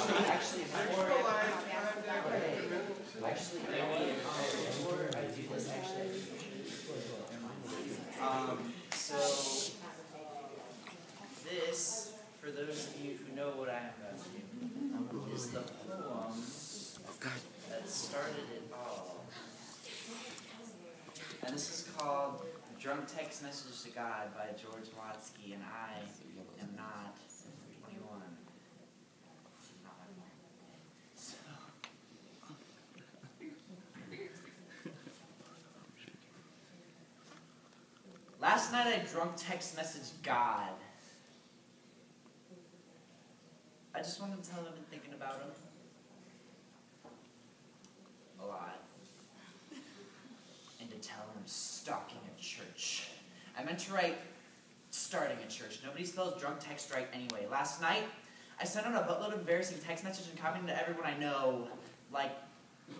So this, for those of you who know what I am about to do, is the poem that started it all. And this is called Drunk Text Message to God by George Watsky, and I am not 21. Last night I drunk text messaged God. I just wanted to tell him I've been thinking about him. A lot. And to tell him I'm stalking a church. I meant to write starting a church. Nobody spells drunk text right anyway. Last night, I sent out a buttload of embarrassing text messages and copied to everyone I know. Like,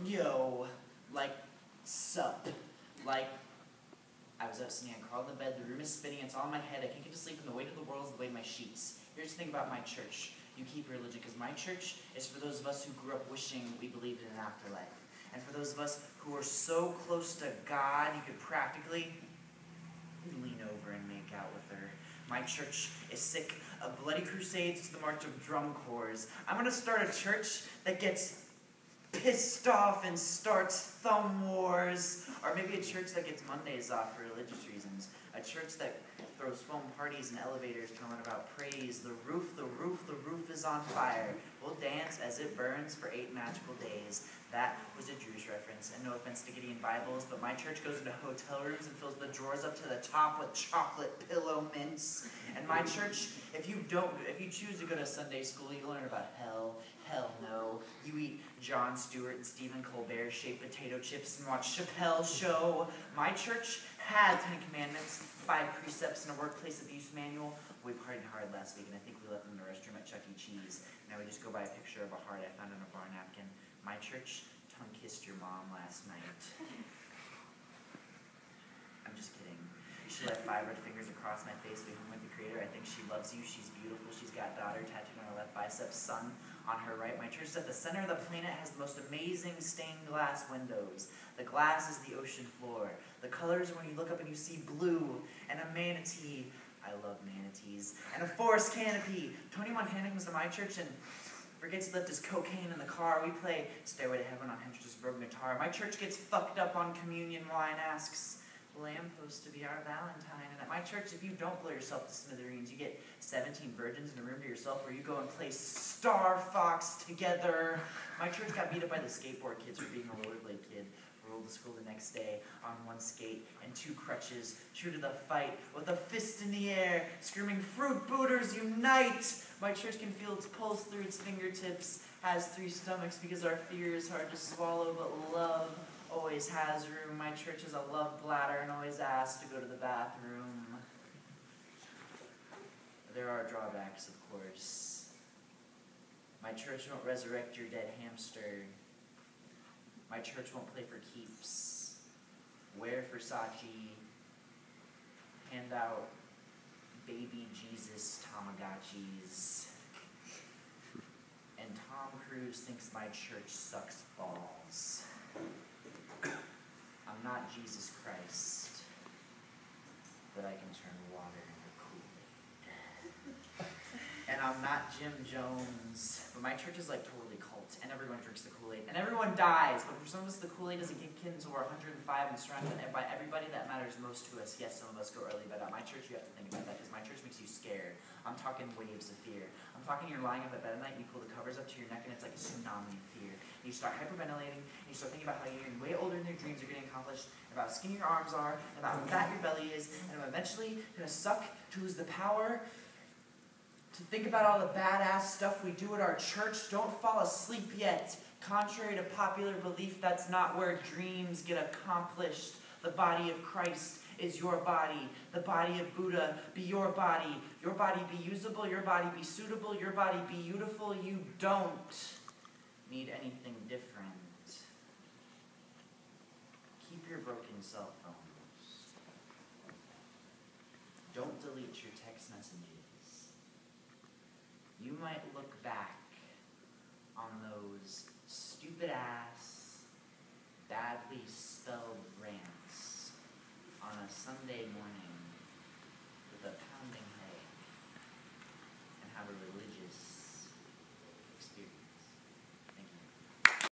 yo. Like, sup. Like, I was up sitting, I crawled in the bed, the room is spinning, it's all in my head, I can't get to sleep, and the weight of the world is the weight of my sheets. Here's the thing about my church. You keep religion, because my church is for those of us who grew up wishing we believed in an afterlife. And for those of us who are so close to God, you could practically lean over and make out with her. My church is sick of bloody crusades to the march of drum corps. I'm going to start a church that gets pissed off and starts thumb wars, or maybe a church that gets Mondays off for religious reasons, a church that throws foam parties and elevators talking about praise, the roof is on fire, we'll dance as it burns for 8 magical days. That was a Jewish reference, and no offense to Gideon Bibles, but my church goes into hotel rooms and fills the drawers up to the top with chocolate pillow mints. And my church, if you choose to go to Sunday school, you learn about hell. Hell no. You eat Jon Stewart and Stephen Colbert shaped potato chips and watch Chappelle's show. My church had 10 commandments, 5 precepts, and a workplace abuse manual. We partied hard last week, and I think we left them in the restroom at Chuck E. Cheese. Now we just go by a picture of a heart I found on a bar napkin. My church tongue-kissed your mom last night. I'm just kidding. She let 5 red fingers across my face. We hung with the Creator. I think she loves you. She's beautiful. She's got daughter tattooed on her left bicep, son on her right. My church is at the center of the planet, has the most amazing stained glass windows. The glass is the ocean floor. The colors when you look up and you see blue and a manatee. I love manatees. And a forest canopy. Tony Montana comes to my church and forgets to lift his cocaine in the car. We play Stairway to Heaven on Hendrix's broken guitar. My church gets fucked up on communion wine, asks lamppost to be our Valentine. And at my church, if you don't blow yourself to smithereens, you get 17 virgins in a room to yourself where you go and play Star Fox together. My church got beat up by the skateboard kids for being a rollerblade kid. Rolled to school the next day on 1 skate and 2 crutches, true to the fight, with a fist in the air, screaming, "Fruit Booters, unite!" My church can feel its pulse through its fingertips, has 3 stomachs because our fear is hard to swallow, but love always has room. My church has a love bladder and always asks to go to the bathroom. There are drawbacks, of course. My church won't resurrect your dead hamster. My church won't play for keeps. Wear Versace. Hand out baby Jesus Tamagotchis. And Tom Cruise thinks my church sucks balls. I'm not Jesus Christ, but I can turn water into Kool-Aid. And I'm not Jim Jones, but my church is like totally cult, and everyone drinks the Kool-Aid, and everyone dies, but for some of us the Kool-Aid doesn't kick in until we're 105 and surrounded by everybody that matters most to us. Yes, some of us go early, but at my church you have to think about that, because my church makes you scared. I'm talking waves of fear. I'm talking you're lying up at bed at night, and you pull the covers up to your neck, and it's like a tsunami of fear. And you start hyperventilating, and you start thinking about how you're getting way older than your dreams are getting accomplished, and about how skinny your arms are, and about how fat your belly is, and I'm eventually going to suck to lose the power to think about all the badass stuff we do at our church. Don't fall asleep yet. Contrary to popular belief, that's not where dreams get accomplished. The body of Christ is your body. The body of Buddha be your body. Your body be usable, your body be suitable, your body be beautiful. You don't need anything different. Keep your broken cell phones. Don't delete your text messages. You might look back on those stupid-ass, badly spelled rants on a Sunday morning.